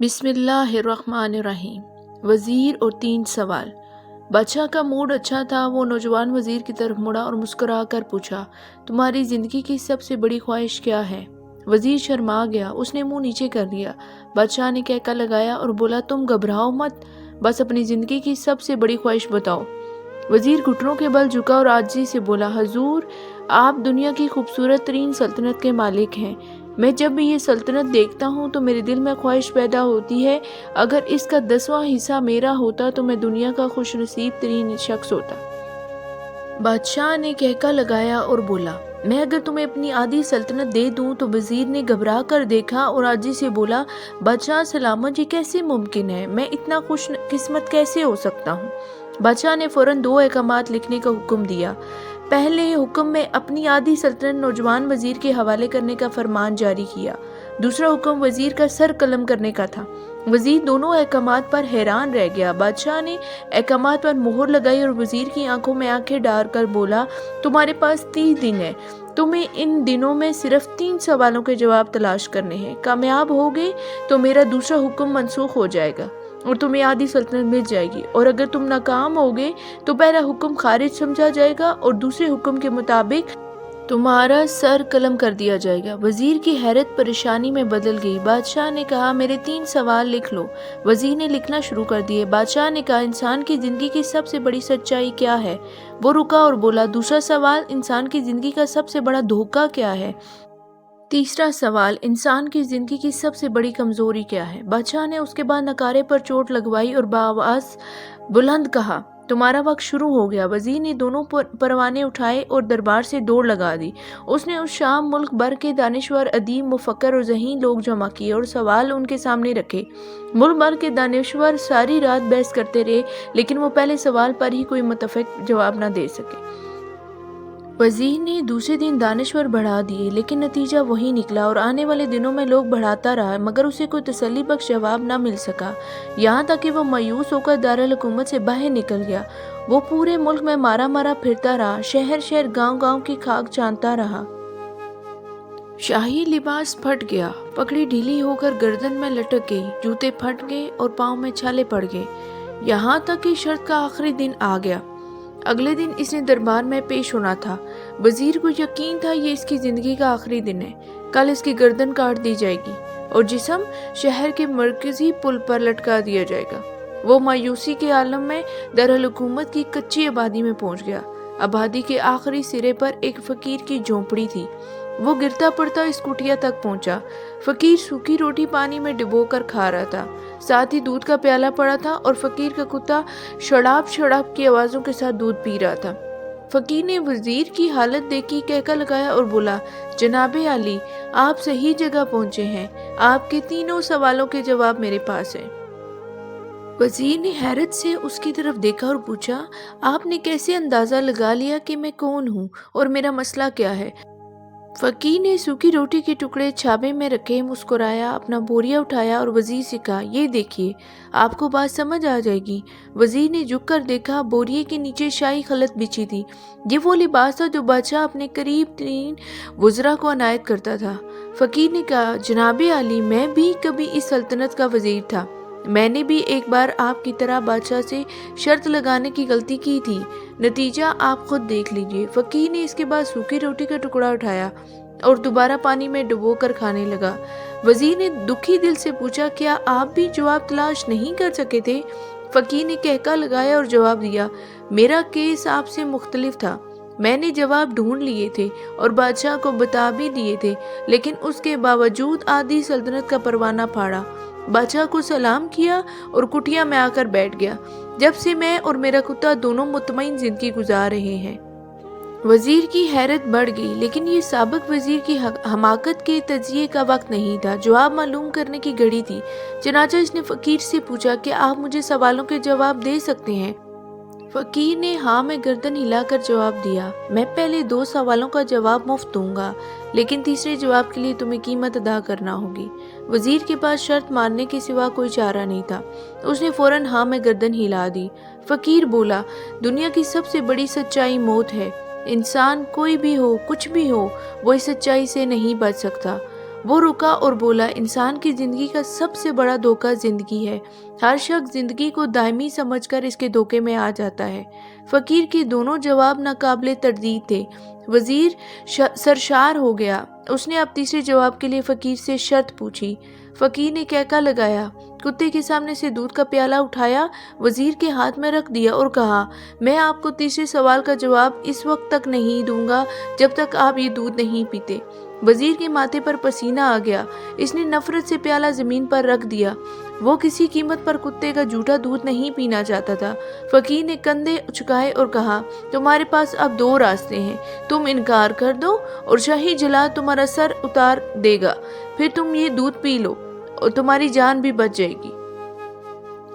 बिस्मिल्लाहिर्रहमानिर्रहीम। वज़ीर और 3 सवाल। बादशाह का मूड अच्छा था। वो नौजवान वज़ीर की तरफ मुड़ा और मुस्कुरा कर पूछा, तुम्हारी ज़िंदगी की सबसे बड़ी ख्वाहिश क्या है? वज़ीर शर्मा गया, उसने मुंह नीचे कर लिया। बादशाह ने कहका लगाया और बोला, तुम घबराओ मत, बस अपनी ज़िंदगी की सबसे बड़ी ख्वाहिश बताओ। वज़ीर घुटनों के बल झुका और आजिज़ी से बोला, हजूर, आप दुनिया की खूबसूरत तरीन सल्तनत के मालिक हैं। मैं जब भी ये सल्तनत देखता हूँ तो मेरे दिल में ख्वाहिश पैदा होती है, अगर इसका 10वां हिस्सा मेरा होता तो मैं दुनिया का खुशनसीब तरीन शख्स होता। बादशाह ने कहका लगाया और बोला, मैं अगर तुम्हें अपनी आधी सल्तनत दे दूं? तो वजीर ने घबरा कर देखा और आजिज़ी से बोला, बादशाह सलामत, ये कैसे मुमकिन है? मैं इतना खुश किस्मत कैसे हो सकता हूँ? बादशाह ने फौरन 2 अहकामात लिखने का हुक्म दिया। पहले हुक्म में अपनी आधी सल्तनत नौजवान वजीर के हवाले करने का फरमान जारी किया। दूसरा हुक्म वजीर का सर कलम करने का था। वजीर दोनों अहकामात पर हैरान रह गया। बादशाह ने अहकामात पर मोहर लगाई और वजीर की आंखों में आंखें डालकर बोला, तुम्हारे पास 30 दिन है। तुम्हें इन दिनों में सिर्फ 3 सवालों के जवाब तलाश करने हैं। कामयाब हो गए तो मेरा दूसरा हुक्म मनसूख हो जाएगा और तुम्हें आधी सल्तनत मिल जाएगी, और अगर तुम नाकाम हो गए तो पहला हुक्म खारिज समझा जाएगा और दूसरे हुक्म के मुताबिक तुम्हारा सर कलम कर दिया जाएगा। वजीर की हैरत परेशानी में बदल गई। बादशाह ने कहा, मेरे 3 सवाल लिख लो। वजीर ने लिखना शुरू कर दिए। बादशाह ने कहा, इंसान की जिंदगी की सबसे बड़ी सच्चाई क्या है? वो रुका और बोला, दूसरा सवाल, इंसान की जिंदगी का सबसे बड़ा धोखा क्या है? तीसरा सवाल, इंसान की जिंदगी की सबसे बड़ी कमजोरी क्या है? बादशाह ने उसके बाद नकारे पर चोट लगवाई और बाआवाज बुलंद कहा, तुम्हारा वक्त शुरू हो गया। वजीर ने दोनों परवाने उठाए और दरबार से दौड़ लगा दी। उसने उस शाम मुल्क भर के दानिश्वर, अदीब, मुफक्कर और ज़हीन लोग जमा किए और सवाल उनके सामने रखे। मुल्क भर के दानिश्वर सारी रात बहस करते रहे, लेकिन वो पहले सवाल पर ही कोई मुतफिक जवाब न दे सके। वजीर ने दूसरे दिन दानिश्वर बढ़ा दिए, लेकिन नतीजा वही निकला और आने वाले दिनों में लोग बढ़ाता रहा, मगर उसे कोई तसल्ली बख्श जवाब न मिल सका। यहाँ तक कि वो मायूस होकर दारुल हुकूमत से बाहर निकल गया। वो पूरे मुल्क में मारा मारा फिरता रहा, शहर शहर, गांव गांव की खाक छानता रहा। शाही लिबास फट गया, पगड़ी ढीली होकर गर्दन में लटक गई, जूते फट गए और पाँव में छाले पड़ गए। यहाँ तक कि शर्त का आखिरी दिन आ गया। अगले दिन इसने दरबार में पेश होना था। वजीर को यकीन था ये इसकी जिंदगी का आखिरी दिन है। कल इसकी गर्दन काट दी जाएगी और जिस्म शहर के मरकजी पुल पर लटका दिया जाएगा। वो मायूसी के आलम में दारुल हुकूमत की कच्ची आबादी में पहुंच गया। आबादी के आखिरी सिरे पर एक फकीर की झोंपड़ी थी। वो गिरता पड़ता इस कुटिया तक पहुंचा। फकीर सूखी रोटी पानी में डुबो कर खा रहा था, साथ ही दूध का प्याला पड़ा था और फकीर का कुत्ता शड़ाप शड़ाप की आवाजों के साथ दूध पी रहा था। फकीर ने वजीर की हालत देखी, कहका लगाया और बोला, जनाबे आली, आप सही जगह पहुंचे हैं। आपके 3 सवालों के जवाब मेरे पास हैं। वजीर ने हैरत से उसकी तरफ देखा और पूछा, आपने कैसे अंदाजा लगा लिया कि मैं कौन हूँ और मेरा मसला क्या है? फकीर ने सूखी रोटी के टुकड़े छाबे में रखे, मुस्कुराया, अपना बोरिया उठाया और वजीर से कहा, ये देखिए, आपको बात समझ आ जाएगी। वजीर ने झुककर देखा। बोरिये के नीचे शाही खलत बिछी थी। ये वो लिबास था जो बादशाह अपने करीब 3 वज़रा को अनायत करता था। फकीर ने कहा, जनाबे आली, मैं भी कभी इस सल्तनत का वजीर था। मैंने भी एक बार आपकी तरह बादशाह से शर्त लगाने की गलती की थी। नतीजा आप खुद देख लीजिए। फकीर ने इसके बाद सूखी रोटी का टुकड़ा उठाया और दोबारा पानी में डुबोकर खाने लगा। वजीर ने दुखी दिल से पूछा, क्या आप भी जवाब तलाश नहीं कर सके थे? फकीर ने कहका लगाया और जवाब दिया, मेरा केस आपसे मुख्तलिफ था। मैंने जवाब ढूंढ लिए थे और बादशाह को बता भी दिए थे, लेकिन उसके बावजूद आधी सल्तनत का परवाना फाड़ा। बादशाह को सलाम किया और कुटिया में आकर बैठ गया। जब से मैं और मेरा कुत्ता दोनों मुतमईन जिंदगी गुजार रहे हैं। वजीर की हैरत बढ़ गई, लेकिन ये साबिक वजीर की हमाकत के तजिए का वक्त नहीं था। जवाब मालूम करने की घड़ी थी। चनाचा इसने फकीर से पूछा, कि आप मुझे सवालों के जवाब दे सकते हैं? फकीर ने हाँ में गर्दन हिलाकर जवाब दिया, मैं पहले 2 सवालों का जवाब मुफ्त दूंगा, लेकिन तीसरे जवाब के लिए तुम्हें कीमत अदा करना होगी। वजीर के पास शर्त मारने के सिवा कोई चारा नहीं था। उसने फौरन हाँ में गर्दन हिला दी। फकीर बोला, दुनिया की सबसे बड़ी सच्चाई मौत है। इंसान कोई भी हो, कुछ भी हो, वो इस सच्चाई से नहीं बच सकता। वो रुका और बोला, इंसान की जिंदगी का सबसे बड़ा धोखा जिंदगी है। हर शख्स जिंदगी को दायमी समझकर इसके धोखे में आ जाता है। फकीर के दोनों जवाब नाकाबिले तरदीद थे। वजीर सरशार हो गया। उसने अब तीसरे जवाब के लिए फकीर से शर्त पूछी। फकीर ने कहका लगाया, कुत्ते के सामने से दूध का प्याला उठाया, वजीर के हाथ में रख दिया और कहा, मैं आपको तीसरे सवाल का जवाब इस वक्त तक नहीं दूंगा जब तक आप ये दूध नहीं पीते। वजीर के माथे पर पसीना आ गया। इसने नफरत से प्याला जमीन पर रख दिया। वो किसी कीमत पर कुत्ते का झूठा दूध नहीं पीना चाहता था। फकीर ने कंधे झुकाए और कहा, तुम्हारे पास अब दो रास्ते हैं। तुम इनकार कर दो और शाही जलाल तुम्हारा सर उतार देगा, फिर तुम ये दूध पी लो और तुम्हारी जान भी बच जाएगी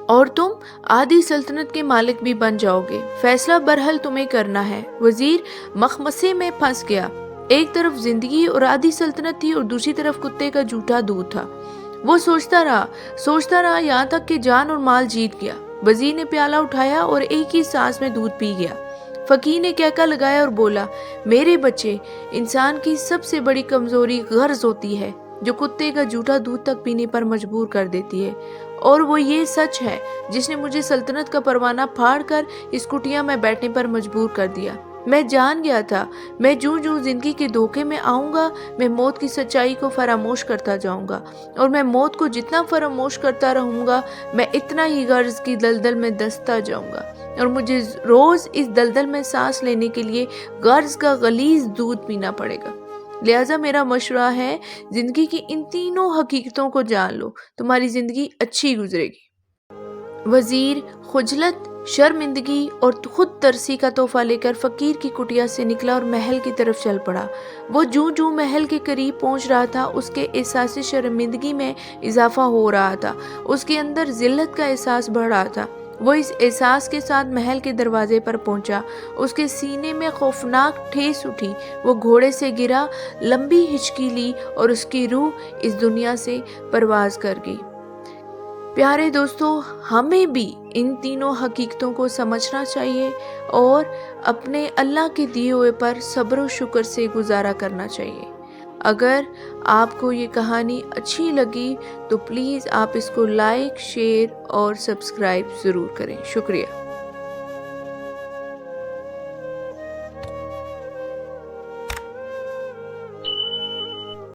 और तुम आधी सल्तनत के मालिक भी बन जाओगे। फैसला बरहल तुम्हें करना है। वजीर मखमसे में फंस गया। एक तरफ जिंदगी और आधी सल्तनत थी और दूसरी तरफ कुत्ते का झूठा दूध था। वो सोचता रहा यहाँ तक कि जान और माल जीत गया। वजीर ने प्याला उठाया और एक ही सांस में दूध पी गया। फकीर ने कहका लगाया और बोला, मेरे बच्चे, इंसान की सबसे बड़ी कमजोरी गर्ज होती है जो कुत्ते का झूठा दूध तक पीने पर मजबूर कर देती है, और वो ये सच है जिसने मुझे सल्तनत का परवाना फाड़ कर इस कुटिया में बैठने पर मजबूर कर दिया। मैं जान गया था, मैं जूं जिंदगी के धोखे में आऊंगा, मैं मौत की सच्चाई को फरामोश करता जाऊंगा, और मैं मौत को जितना फरामोश करता रहूंगा, मैं इतना ही गर्ज की दलदल में दसता जाऊंगा, और मुझे रोज इस दलदल में सांस लेने के लिए गर्ज का गलीज दूध पीना पड़ेगा। लिहाजा मेरा मशवरा है, जिंदगी की इन तीनों हकीकतों को जान लो, तुम्हारी जिंदगी अच्छी गुजरेगी। वजीर खुजलत, शर्मिंदगी और खुद तरसी का तोहफा लेकर फकीर की कुटिया से निकला और महल की तरफ चल पड़ा। वो जूं महल के करीब पहुंच रहा था, उसके एहसास शर्मिंदगी में इजाफा हो रहा था। उसके अंदर जिल्लत का एहसास बढ़ रहा था। वो इस एहसास के साथ महल के दरवाजे पर पहुंचा। उसके सीने में खौफनाक ठेस उठी। वो घोड़े से गिरा, लंबी हिचकी ली और उसकी रूह इस दुनिया से परवाज कर गई। प्यारे दोस्तों, हमें भी इन तीनों हकीकतों को समझना चाहिए और अपने अल्लाह के दिए हुए पर सब्र और शुक्र से गुजारा करना चाहिए। अगर आपको ये कहानी अच्छी लगी तो प्लीज़ आप इसको लाइक, शेयर और सब्सक्राइब ज़रूर करें। शुक्रिया।